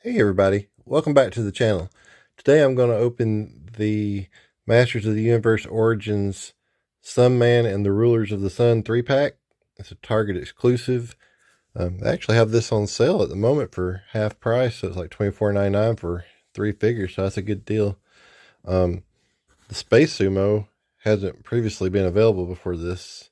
Hey everybody, welcome back to the channel. Today I'm going to open the Masters of the Universe Origins Sun Man and the Rulers of the Sun 3-pack. It's a Target exclusive. I actually have this on sale at the moment for half price, so it's like $24.99 for 3 figures, so that's a good deal. The SPACE Sumo hasn't previously been available before this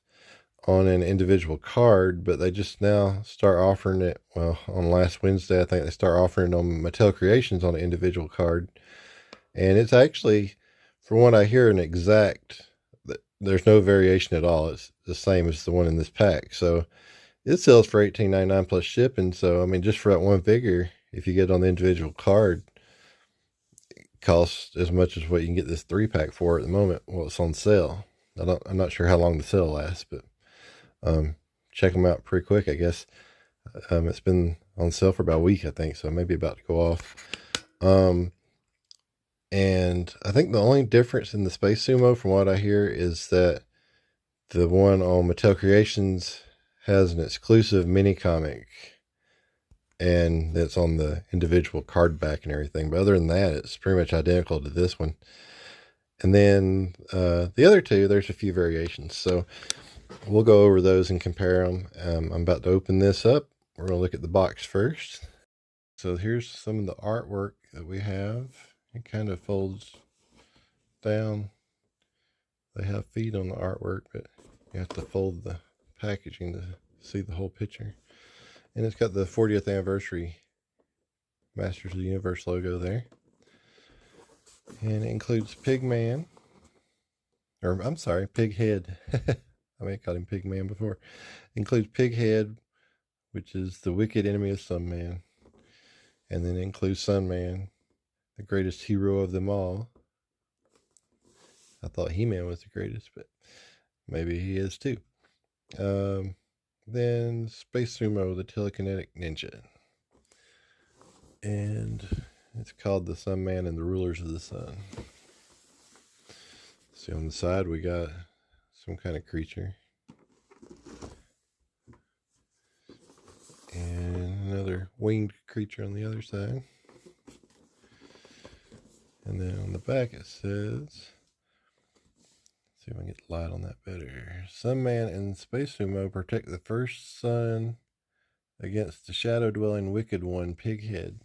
on an individual card, but they just now start offering it. Well, on last Wednesday, I think they start offering it on Mattel Creations on an individual card. And it's actually, from what I hear, an exact, there's no variation at all. It's the same as the one in this pack. So it sells for $18.99 plus shipping. So, I mean, just for that one figure, if you get it on the individual card, it costs as much as what you can get this 3-pack for at the moment. Well, it's on sale. I'm not sure how long the sale lasts, but check them out pretty quick, I guess. It's been on sale for about a week, I think, so maybe about to go off. And I think the only difference in the SPACE Sumo, from what I hear, is that the one on Mattel Creations has an exclusive mini comic, and it's on the individual card back and everything. But other than that, it's pretty much identical to this one. And then the other two, there's a few variations. So we'll go over those and compare them. I'm about to open this up. We're going to look at the box first. So here's some of the artwork that we have. It kind of folds down. They have feet on the artwork, but you have to fold the packaging to see the whole picture. And it's got the 40th anniversary Masters of the Universe logo there. And it includes Pigman. Or, I'm sorry, Pighead. I may have called him Pigman before. It includes Pighead, which is the wicked enemy of Sunman. And then it includes Sunman, the greatest hero of them all. I thought He-Man was the greatest, but maybe he is too. Then SPACE Sumo, the telekinetic ninja. And it's called the Sun Man and the Rulers of the Sun. See, on the side we got some kind of creature. And another winged creature on the other side. And then on the back it says, let's see if I can get the light on that better. Sun Man and SPACE Sumo protect the first sun against the shadow-dwelling wicked one, Pighead.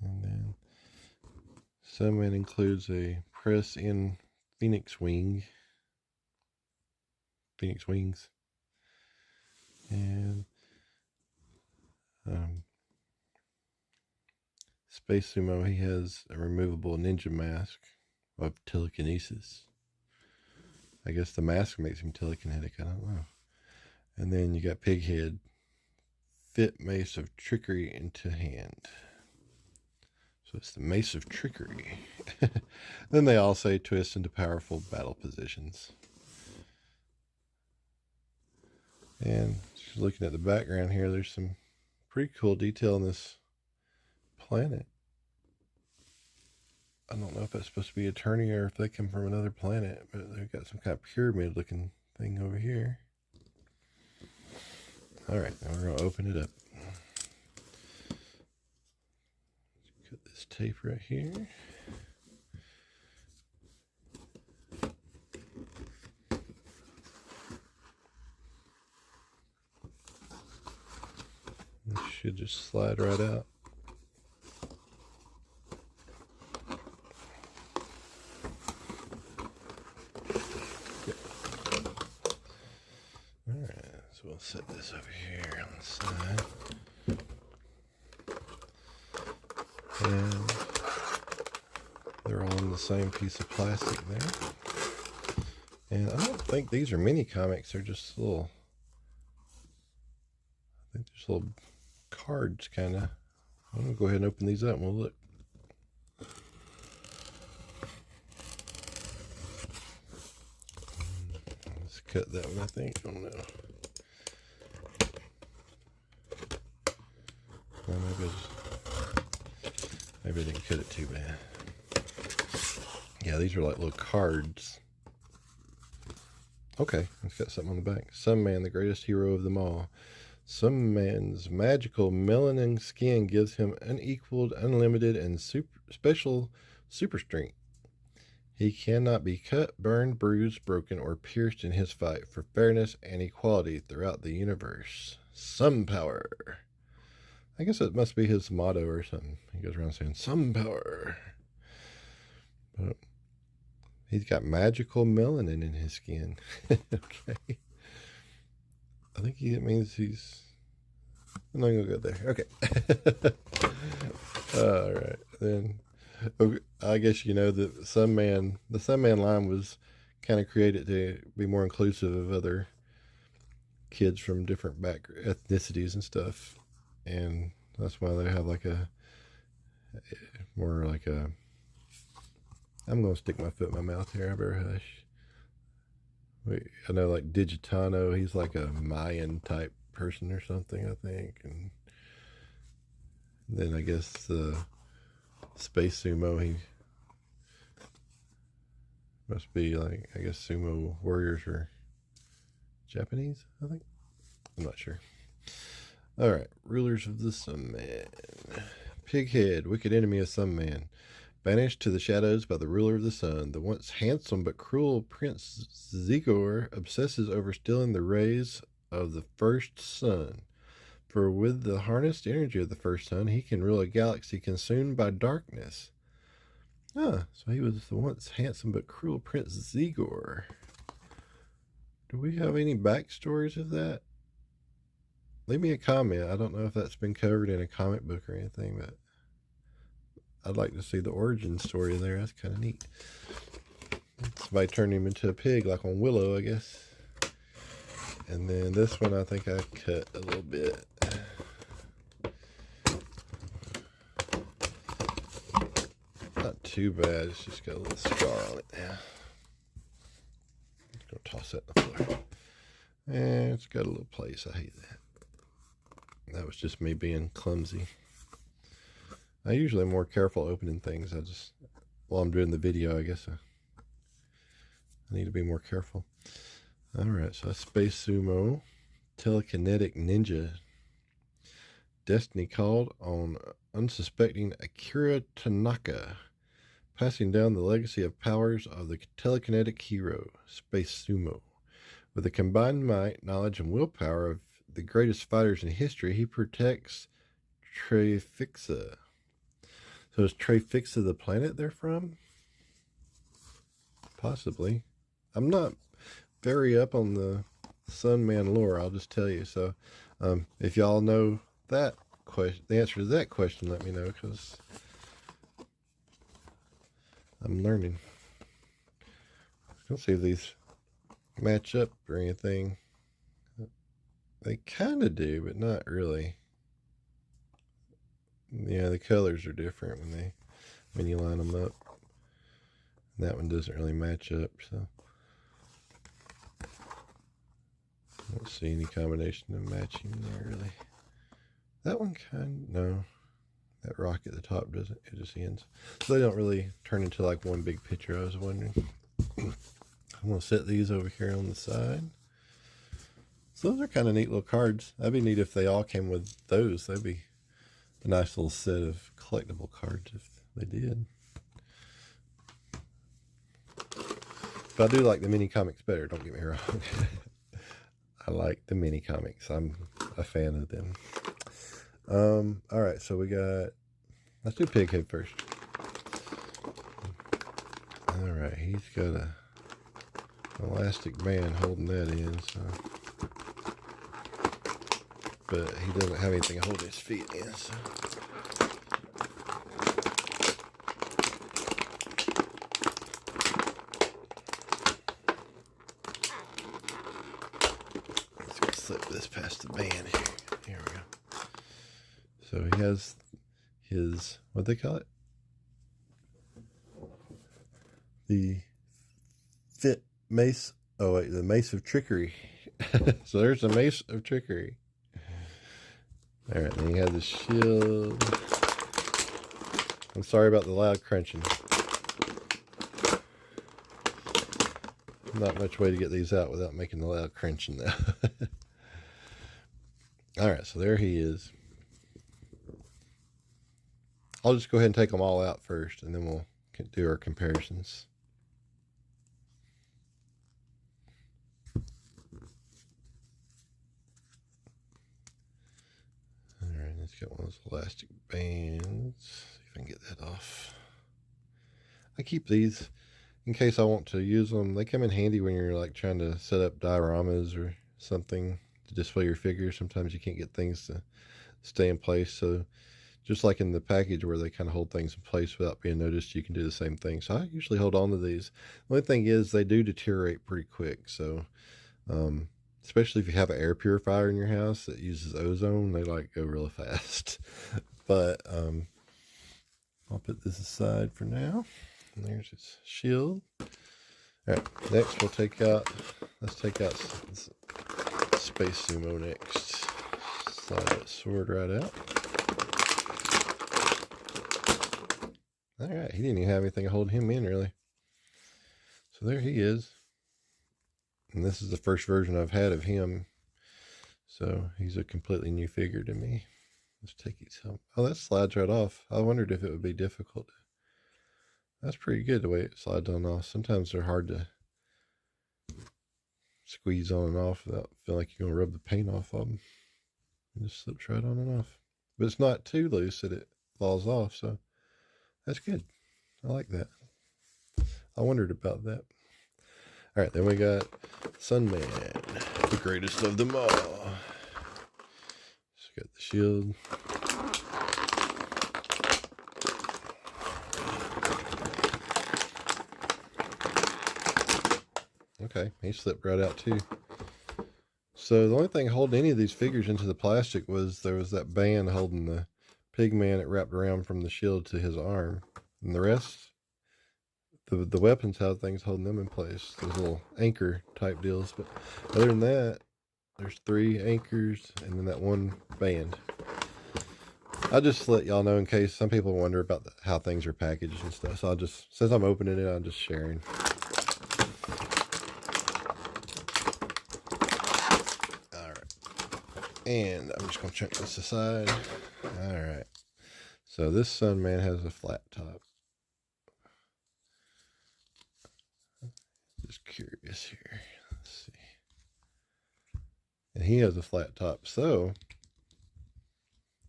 And then Sun Man includes a press-in Phoenix wings. And SPACE Sumo, he has a removable ninja mask of telekinesis. I guess the mask makes him telekinetic, I don't know. And then you got Pighead, fit mace of trickery into hand. So it's the mace of trickery. Then they all say twist into powerful battle positions. And just looking at the background here, there's some pretty cool detail in this planet. I don't know if that's supposed to be Eternia or if they come from another planet, but they've got some kind of pyramid looking thing over here. Alright, now we're going to open it up. Cut this tape right here. This should just slide right out. Alright, so we'll set this over here on the side. And they're all in the same piece of plastic there. And I don't think these are mini comics, they're just little, I think there's little cards kind of. I'm going to go ahead and open these up and we'll look. Let's cut that one, I think. Oh no. Well, maybe I didn't cut it too bad. Yeah, these are like little cards. Okay, it's got something on the back. Sunman, the greatest hero of them all. Sunman's magical melanin skin gives him unequaled, unlimited, and special super strength. He cannot be cut, burned, bruised, broken, or pierced in his fight for fairness and equality throughout the universe. Sun power. I guess it must be his motto or something. He goes around saying sun power. But he's got magical melanin in his skin. Okay. I think it means he's... I'm not going to go there. Okay. All right. Then I guess you know that the Sunman line was kind of created to be more inclusive of other kids from different ethnicities and stuff. And that's why they have like a... more like a... I'm going to stick my foot in my mouth here. I better hush. I know like Digitano, he's like a Mayan type person or something, I think. And then I guess Space Sumo, he must be like, I guess sumo warriors are Japanese, I think. I'm not sure. All right, rulers of the Sunman. Pighead, wicked enemy of Sunman. Banished to the shadows by the ruler of the sun, the once handsome but cruel Prince Zigor obsesses over stealing the rays of the first sun. For with the harnessed energy of the first sun, he can rule a galaxy consumed by darkness. So he was the once handsome but cruel Prince Zigor. Do we have any backstories of that? Leave me a comment. I don't know if that's been covered in a comic book or anything, but I'd like to see the origin story there. That's kind of neat. Somebody turned him into a pig, like on Willow, I guess. And then this one, I think I cut a little bit. Not too bad. It's just got a little scar on it now. Just gonna toss that in the floor. And it's got a little place. I hate that. That was just me being clumsy. I usually am more careful opening things. While I'm doing the video, I guess I need to be more careful. All right, so Space Sumo, telekinetic ninja. Destiny called on unsuspecting Akira Tanaka, passing down the legacy of powers of the telekinetic hero, Space Sumo. With the combined might, knowledge, and willpower of the greatest fighters in history, he protects Trefixa. So is Trefixa the planet they're from? Possibly. I'm not very up on the Sunman lore, I'll just tell you. So if y'all know that question, the answer to that question, let me know, because I'm learning. Let's see if these match up or anything. They kind of do, but not really. Yeah, the colors are different when you line them up. And that one doesn't really match up, so I don't see any combination of matching there really. That one no. That rock at the top doesn't, it just ends. So they don't really turn into like one big picture, I was wondering. I'm gonna set these over here on the side. So those are kind of neat little cards. That'd be neat if they all came with those. That'd be a nice little set of collectible cards if they did. But I do like the mini comics better, don't get me wrong. I like the mini comics. I'm a fan of them. All right, so let's do Pighead first. All right, he's got an elastic band holding that in, so. But he doesn't have anything holding his feet in, so. Let's go slip this past the band here. Here we go. So he has his, what they call it? The fit mace. Oh wait, the mace of trickery. So there's the mace of trickery. All right, then he has the shield. I'm sorry about the loud crunching. not much way to get these out without making a loud crunching though. All right, so there he is. I'll just go ahead and take them all out first, and then we'll do our comparisons. All right, let's get one of those elastic bands. See if I can get that off. I keep these in case I want to use them. They come in handy when you're like trying to set up dioramas or something to display your figures. Sometimes you can't get things to stay in place. So just like in the package where they kind of hold things in place without being noticed, you can do the same thing. So I usually hold on to these. The only thing is they do deteriorate pretty quick. So especially if you have an air purifier in your house that uses ozone, they like go really fast. But I'll put this aside for now. And there's its shield. All right, next let's take out Space Sumo next. Slide that sword right out. All right, he didn't even have anything holding him in really. So there he is. And this is the first version I've had of him. So he's a completely new figure to me. Let's take his helmet. Oh, that slides right off. I wondered if it would be difficult. That's pretty good the way it slides on and off. Sometimes they're hard to squeeze on and off without feeling like you're going to rub the paint off of them. It just slips right on and off. But it's not too loose that it falls off, so that's good. I like that. I wondered about that. All right, then we got Sunman, the greatest of them all. Just got the shield. Okay, he slipped right out too. So the only thing holding any of these figures into the plastic was there was that band holding the Pigman that wrapped around from the shield to his arm. And the rest, the weapons have things holding them in place. Those little anchor type deals. But other than that, there's 3 anchors and then that one band. I'll just let y'all know in case some people wonder about how things are packaged and stuff. So I'll just, since I'm opening it, I'm just sharing. And I'm just going to check this aside. All right. So this Sunman has a flat top. Just curious here. Let's see. And he has a flat top. So,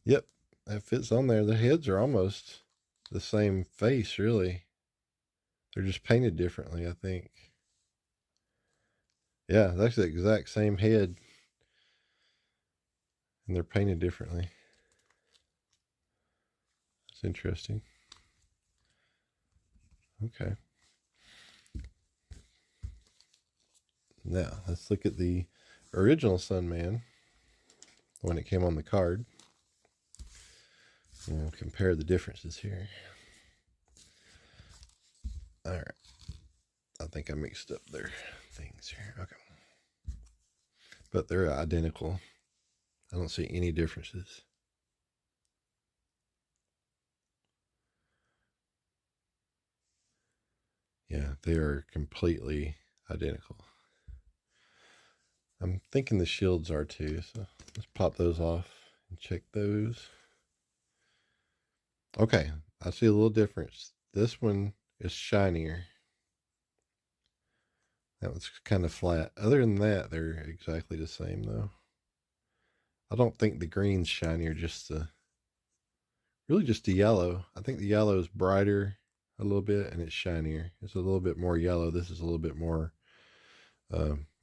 yep, that fits on there. The heads are almost the same face, really. They're just painted differently, I think. Yeah, that's the exact same head. And they're painted differently. It's interesting. Okay. Now, let's look at the original Sunman when it came on the card. And we'll compare the differences here. All right. I think I mixed up their things here. Okay. But they're identical. I don't see any differences. Yeah, they are completely identical. I'm thinking the shields are too, so let's pop those off and check those. Okay, I see a little difference. This one is shinier. That one's kind of flat. Other than that, they're exactly the same though. I don't think the green's shinier, really just the yellow. I think the yellow is brighter a little bit and it's shinier. It's a little bit more yellow. This is a little bit more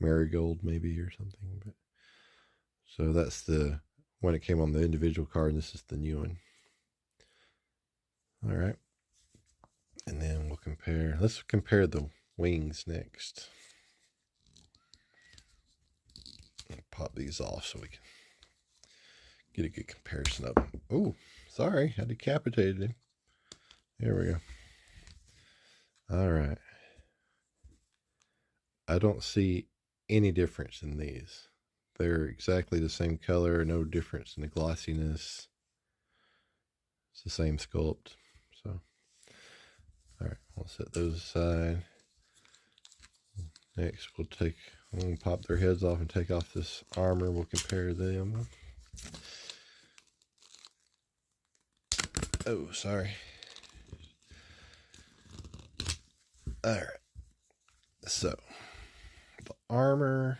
marigold maybe or something. But so that's the when it came on the individual card, and this is the new one. All right. And then we'll compare. Let's compare the wings next. I'll pop these off so we can get a good comparison of them. Oh, sorry, I decapitated him. There we go. All right. I don't see any difference in these. They're exactly the same color, no difference in the glossiness. It's the same sculpt. So, all right, we'll set those aside. Next, I'm going to pop their heads off and take off this armor. We'll compare them. Oh, sorry. All right. So, the armor,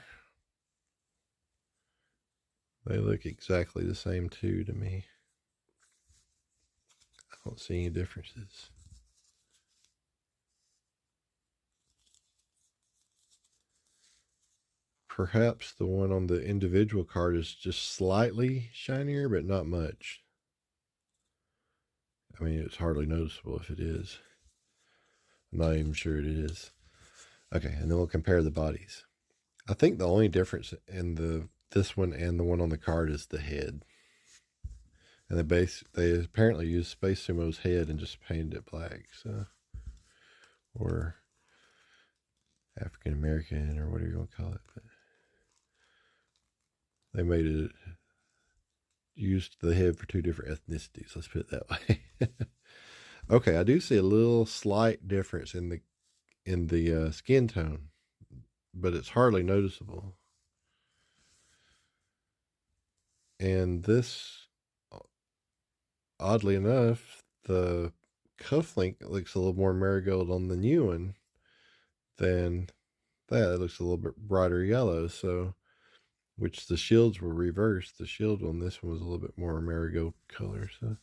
they look exactly the same too to me. I don't see any differences. Perhaps the one on the individual card is just slightly shinier, but not much. I mean, it's hardly noticeable if it is. I'm not even sure it is. Okay, and then we'll compare the bodies. I think the only difference in this one and the one on the card is the head. And they apparently used Space Sumo's head and just painted it black, so, or African American or whatever you want to call it. But they used the head for two different ethnicities. Let's put it that way. Okay, I do see a little slight difference in the skin tone, but it's hardly noticeable. And this, oddly enough, the cufflink looks a little more marigold on the new one than that. It looks a little bit brighter yellow, so, which the shields were reversed. The shield on this one was a little bit more marigold color, so,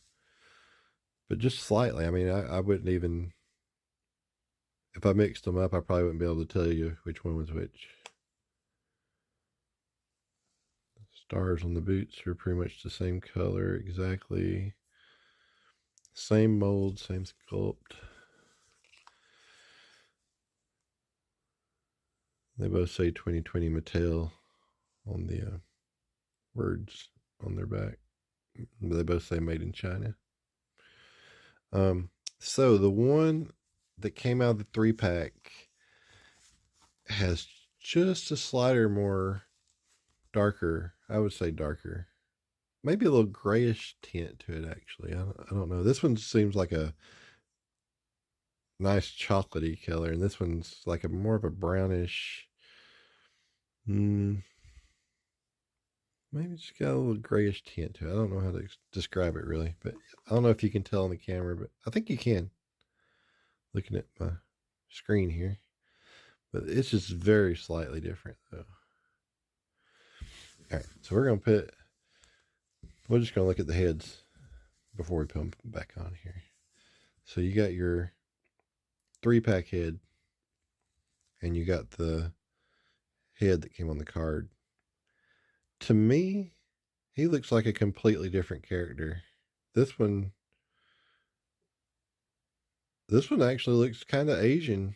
but just slightly. I mean, I wouldn't even, if I mixed them up, I probably wouldn't be able to tell you which one was which. The stars on the boots are pretty much the same color, exactly. Same mold, same sculpt. They both say 2020 Mattel on the words on their back. They both say made in China. So the one that came out of the 3-pack has just a slighter more darker, I would say darker. Maybe a little grayish tint to it, actually. I don't know. This one seems like a nice chocolatey color, and this one's like a more of a brownish, maybe it's got a little grayish tint to it. I don't know how to describe it really, but I don't know if you can tell on the camera, but I think you can, looking at my screen here. But it's just very slightly different though. All right, so we're just going to look at the heads before we put them back on here. So you got your 3-pack head, and you got the head that came on the card. To me, he looks like a completely different character. This one actually looks kind of Asian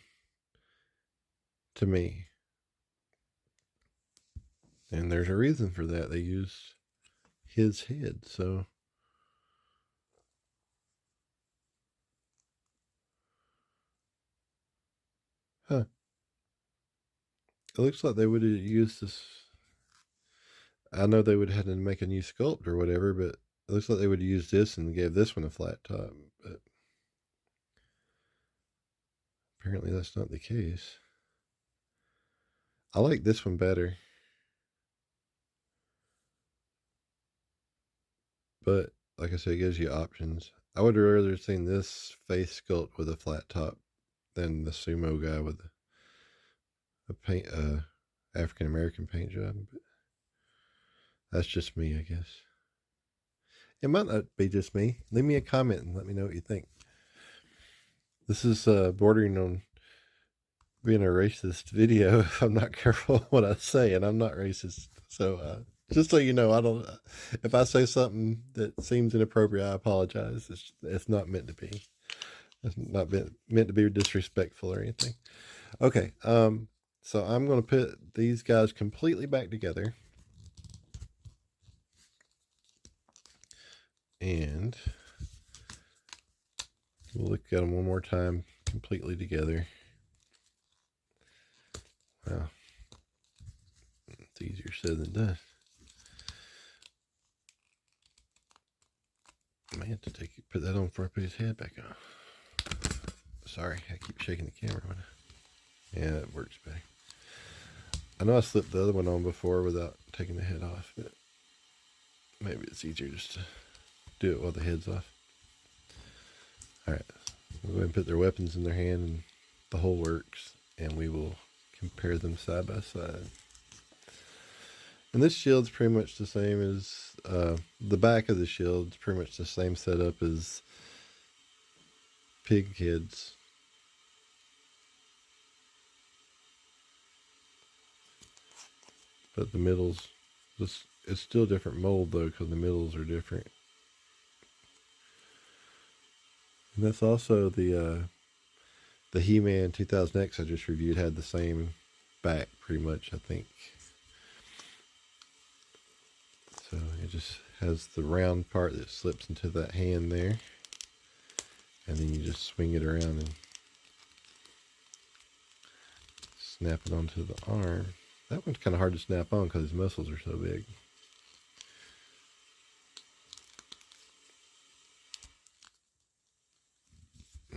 to me. And there's a reason for that. They use his head, so. Huh. It looks like they would have used this. I know they would have had to make a new sculpt or whatever, but it looks like they would have used this and gave this one a flat top. But apparently that's not the case. I like this one better. But like I said, it gives you options. I would have rather seen this face sculpt with a flat top than the sumo guy with a African American paint job. But that's just me, I guess. It might not be just me. Leave me a comment and let me know what you think. This is bordering on being a racist video if I'm not careful what I say, and I'm not racist. So just so you know, if I say something that seems inappropriate, I apologize. It's not meant to be. It's not meant to be disrespectful or anything. Okay, so I'm going to put these guys completely back together. And we'll look at them one more time completely together. Wow. It's easier said than done. I may have to put that on before I put his head back on. Sorry, I keep shaking the camera. Yeah, that works better. I know I slipped the other one on before without taking the head off, but maybe it's easier just to do it while the head's off. Alright, we'll go ahead and put their weapons in their hand and the whole works, and we will compare them side by side. And this shield's pretty much the same as the back of the shield's pretty much the same setup as pig heads. But the middles, it's still a different mold though, because the middles are different. And that's also the He-Man 2000X I just reviewed had the same back pretty much, I think. So it just has the round part that slips into that hand there. And then you just swing it around and snap it onto the arm. That one's kind of hard to snap on because his muscles are so big.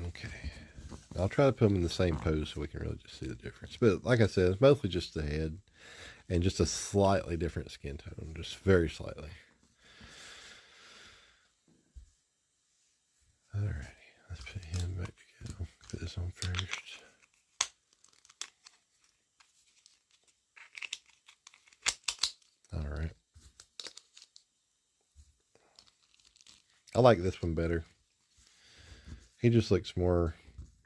Okay. I'll try to put them in the same pose so we can really just see the difference. But like I said, it's mostly just the head and just a slightly different skin tone, just very slightly. Alrighty, let's put him back together. Put this on first. Alright. I like this one better. He just looks more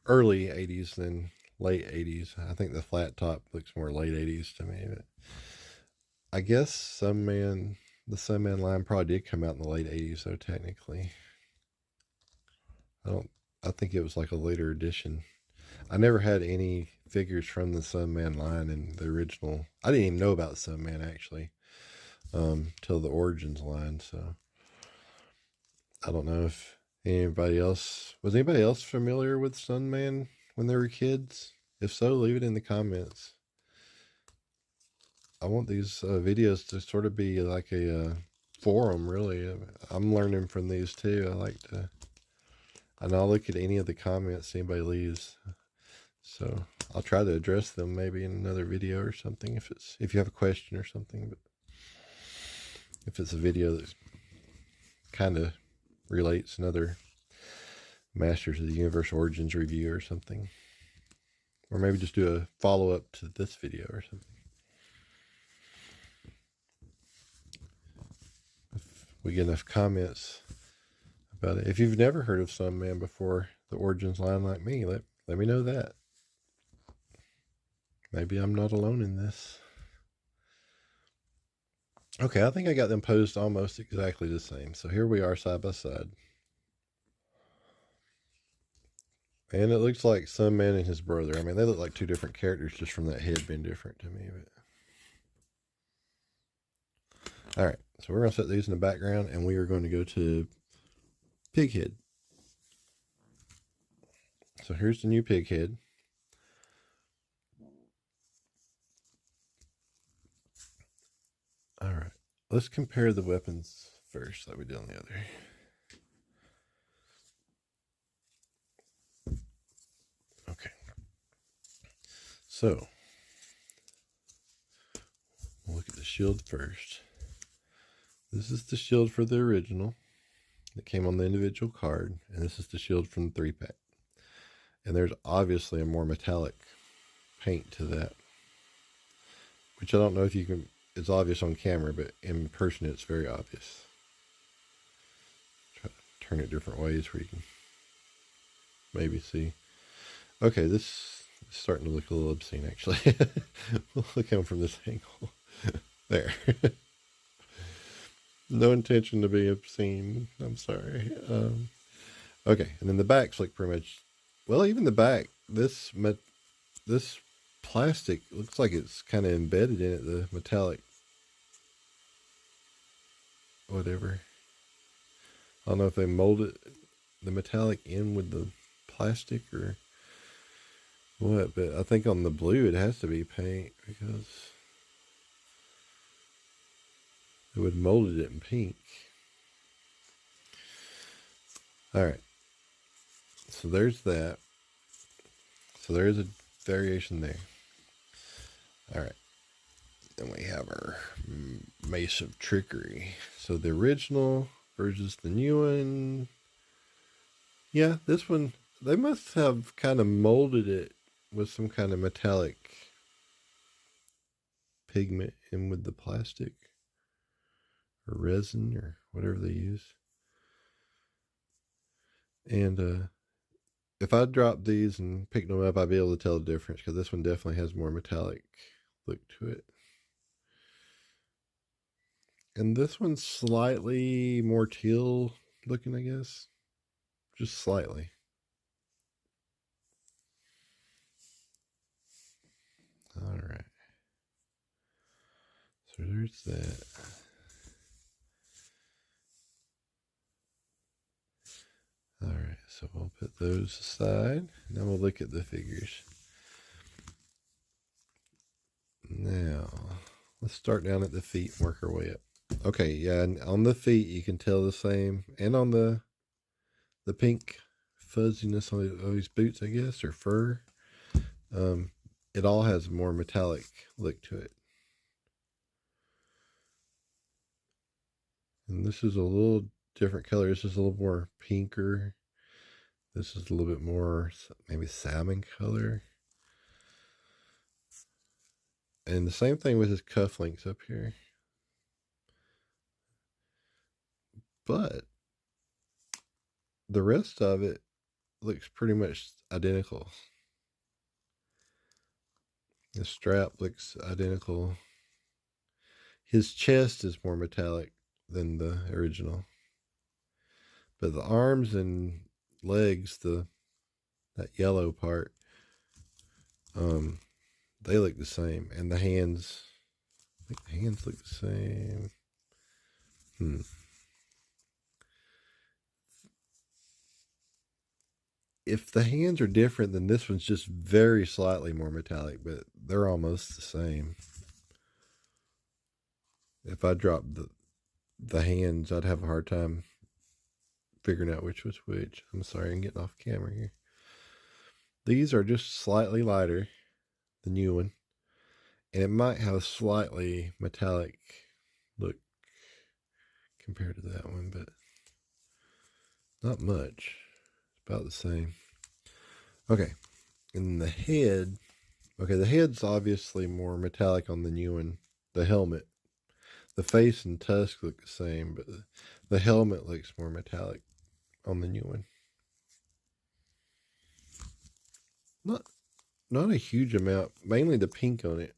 early 80s than late 80s. I think the flat top looks more late 80s to me. But I guess the Sunman line probably did come out in the late 80s though, technically. I think it was like a later edition. I never had any figures from the Sunman line in the original. I didn't even know about Sunman actually till the Origins line. So I don't know if was anybody else familiar with Sunman when they were kids? If so, leave it in the comments. I want these videos to sort of be like a forum, really. I'm learning from these too. And I'll look at any of the comments anybody leaves. So I'll try to address them maybe in another video or something if you have a question or something. But if it's a video that kind of relates, another Masters of the Universe Origins review or something. Or maybe just do a follow-up to this video or something. If we get enough comments about it. If you've never heard of Sunman before the Origins line like me, let me know that. Maybe I'm not alone in this. Okay, I think I got them posed almost exactly the same. So here we are side by side. And it looks like Sunman and his brother. I mean, they look like two different characters just from that head being different to me. But all right, so we're going to set these in the background, and we are going to go to pig head. So here's the new pig head. All right, let's compare the weapons first like we did on the other. Okay, so we'll look at the shield first. This is the shield for the original that came on the individual card, and this is the shield from the 3-pack. And there's obviously a more metallic paint to that, which I don't know if you can, it's obvious on camera, but in person it's very obvious. Try to turn it different ways where you can maybe see. Okay, this is starting to look a little obscene actually. We'll look at them from this angle. There. No intention to be obscene. I'm sorry. Okay, and then the backs look pretty much, well, even the back, this plastic looks like it's kind of embedded in it, the metallic whatever. I don't know if they molded the metallic in with the plastic or what, but I think on the blue it has to be paint because it would molded it in pink. All right, so there's that. So there is a variation there. All right, Then we have our Mace of Trickery. So the original versus the new one. Yeah, this one, they must have kind of molded it with some kind of metallic pigment in with the plastic or resin or whatever they use. And if I dropped these and picked them up, I'd be able to tell the difference because this one definitely has more metallic look to it. And this one's slightly more teal looking, I guess. Just slightly. All right. So there's that. All right, so we'll put those aside. Now we'll look at the figures. Now, let's start down at the feet and work our way up. Okay, yeah, and on the feet you can tell the same, and on the pink fuzziness on these boots, I guess, or fur. It all has more metallic look to it. And this is a little different color. This is a little more pinker. This is a little bit more maybe salmon color. And the same thing with his cufflinks up here. But the rest of it looks pretty much identical. The strap looks identical. His chest is more metallic than the original. But the arms and legs, that yellow part, they look the same. And the hands, I think the hands look the same. If the hands are different, then this one's just very slightly more metallic, but they're almost the same. If I dropped the hands, I'd have a hard time figuring out which was which. I'm sorry, I'm getting off camera here. These are just slightly lighter, the new one, and it might have a slightly metallic look compared to that one, but not much. It's about the same. Okay, and the head. Okay, the head's obviously more metallic on the new one. The helmet. The face and tusk look the same, but the helmet looks more metallic on the new one. Not a huge amount, mainly the pink on it.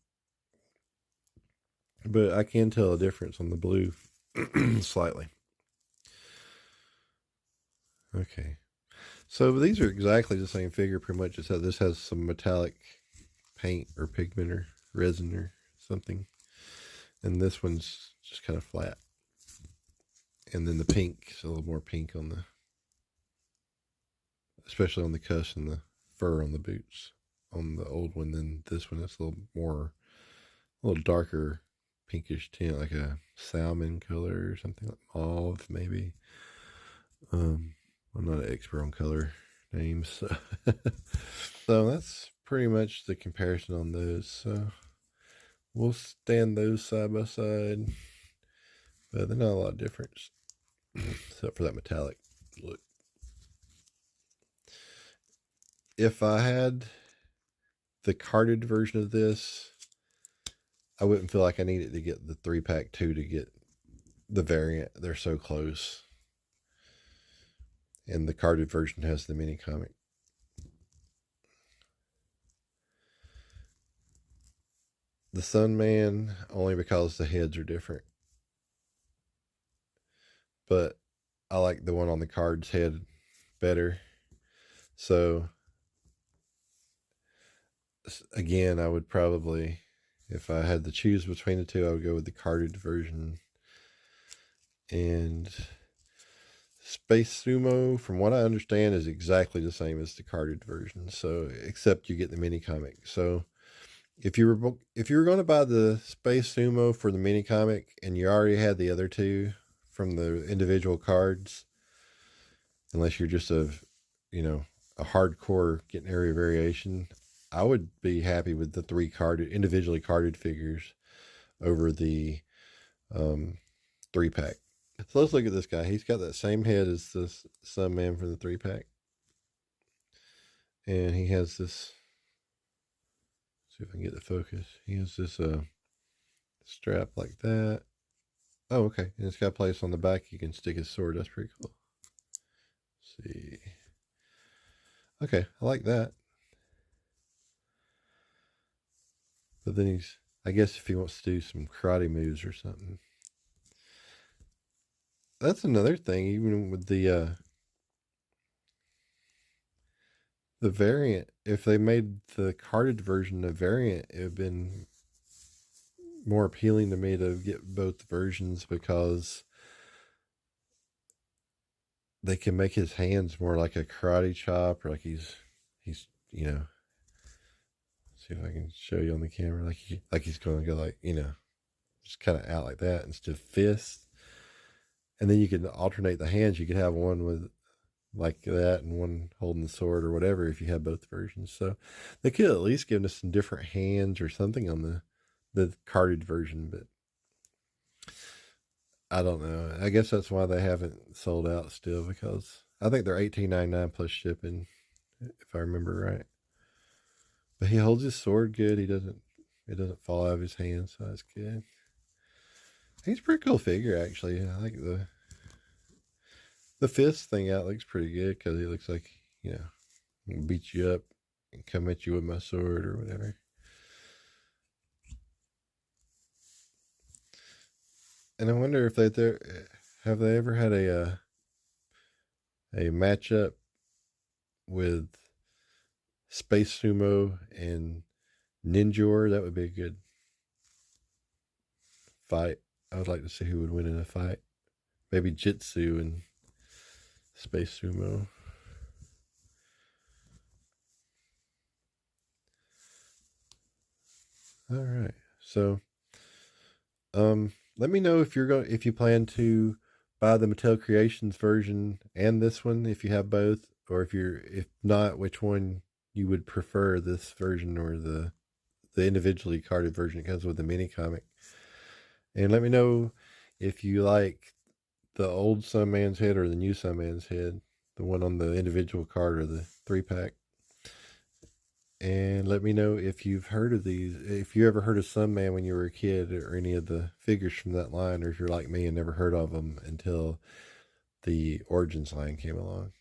But I can tell a difference on the blue slightly. Okay. So these are exactly the same figure pretty much, except this has some metallic paint or pigment or resin or something. And this one's just kind of flat. And then the pink is a little more pink on the, especially on the cuffs and the fur on the boots on the old one. Than this one, it's a little darker pinkish tint, like a salmon color or something, like mauve maybe. I'm not an expert on color names, so that's pretty much the comparison on those. So we'll stand those side by side, but they're not a lot of difference except for that metallic look. If I had the carded version of this, I wouldn't feel like I needed to get the 3-pack 2 to get the variant. They're so close. And the carded version has the mini comic. The Sun Man, only because the heads are different. But I like the one on the card's head better. So, again, I would probably, if I had to choose between the two, I would go with the carded version. And SPACE SUMO, from what I understand, is exactly the same as the carded version. So, except you get the mini comic. So, if you were going to buy the SPACE SUMO for the mini comic and you already had the other two from the individual cards, unless you're just a hardcore getting area variation, I would be happy with the 3 individually carded figures over the 3-pack. So let's look at this guy. He's got that same head as this Sunman from the 3-pack. And he has this, see if I can get the focus. He has this strap like that. Oh, okay. And it's got a place on the back you can stick his sword. That's pretty cool. Let's see. Okay, I like that. But then he's, I guess if he wants to do some karate moves or something. That's another thing, even with the variant. If they made the carded version a variant, it would have been more appealing to me to get both versions, because they can make his hands more like a karate chop, or like he's you know, see if I can show you on the camera, like he's going to go like, you know, just kind of out like that instead of fists. And then you can alternate the hands. You could have one with like that and one holding the sword or whatever if you have both versions. So they could at least give us some different hands or something on the carded version, but I don't know. I guess that's why they haven't sold out still, because I think they're $18.99 plus shipping, if I remember right. But he holds his sword good. It doesn't fall out of his hand, so that's good. He's a pretty cool figure, actually. I like the fist thing out looks pretty good, because he looks like, you know, beat you up and come at you with my sword or whatever. And I wonder if have they ever had a matchup with Space Sumo and Ninjor? That would be a good fight. I would like to see who would win in a fight. Maybe Jitsu and Space Sumo. All right. So, let me know if you plan to buy the Mattel Creations version and this one, if you have both, or if not, which one you would prefer, this version or the individually carded version that comes with the mini comic. And let me know if you like the old Sunman's head or the new Sunman's head, the one on the individual card or the 3-pack. And let me know if you've heard of these, if you ever heard of Sunman when you were a kid, or any of the figures from that line, or if you're like me and never heard of them until the Origins line came along.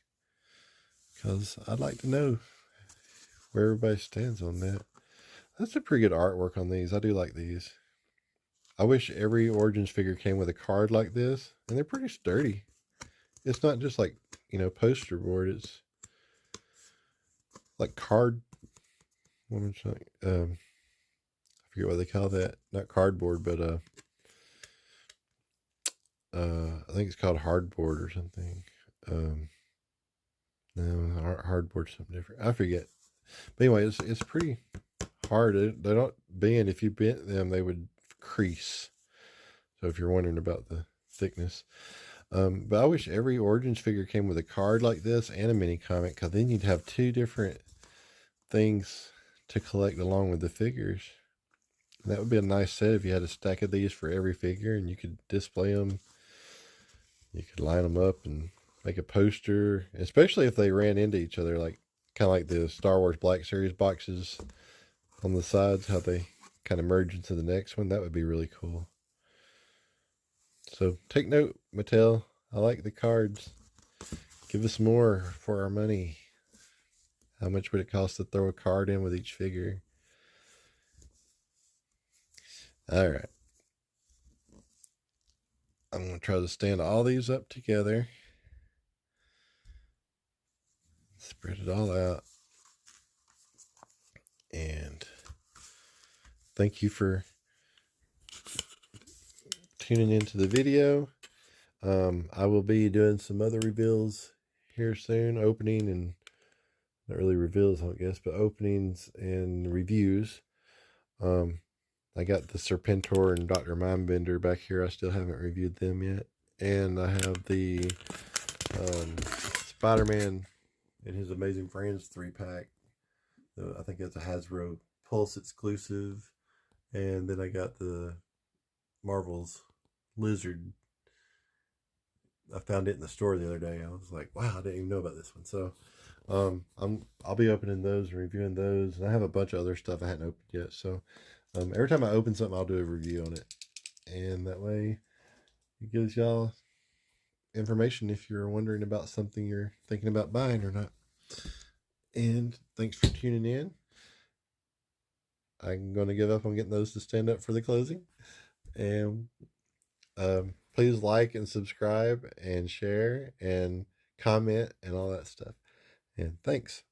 Because I'd like to know where everybody stands on that. That's a pretty good artwork on these. I do like these. I wish every Origins figure came with a card like this, and they're pretty sturdy. It's not just like, you know, poster board. It's like card. I forget what they call that. Not cardboard, but I think it's called hardboard or something. No, hardboard's something different. I forget. But anyway, it's pretty hard. They don't bend. If you bent them, they would crease. So if you're wondering about the thickness. But I wish every Origins figure came with a card like this and a mini comic, because then you'd have two different things to collect along with the figures. And that would be a nice set if you had a stack of these for every figure, and you could display them. You could line them up and make a poster, especially if they ran into each other, like kind of like the Star Wars Black Series boxes on the sides, how they kind of merge into the next one. That would be really cool. So take note, Mattel. I like the cards. Give us more for our money. How much would it cost to throw a card in with each figure? All right. I'm going to try to stand all these up together. Spread it all out. And thank you for tuning into the video. I will be doing some other reveals here soon. Opening and not really reveals, I guess, but openings and reviews. I got the Serpentor and Dr. Mindbender back here. I still haven't reviewed them yet. And I have the Spider-Man and His Amazing Friends 3-pack. I think it's a Hasbro Pulse exclusive. And then I got the Marvel's lizard. I found it in the store the other day. I was like, wow, I didn't even know about this one. So I'll be opening those and reviewing those. And I have a bunch of other stuff I hadn't opened yet. So every time I open something, I'll do a review on it. And that way it gives y'all information if you're wondering about something you're thinking about buying or not. And thanks for tuning in. I'm going to give up on getting those to stand up for the closing. And please like and subscribe and share and comment and all that stuff. And thanks.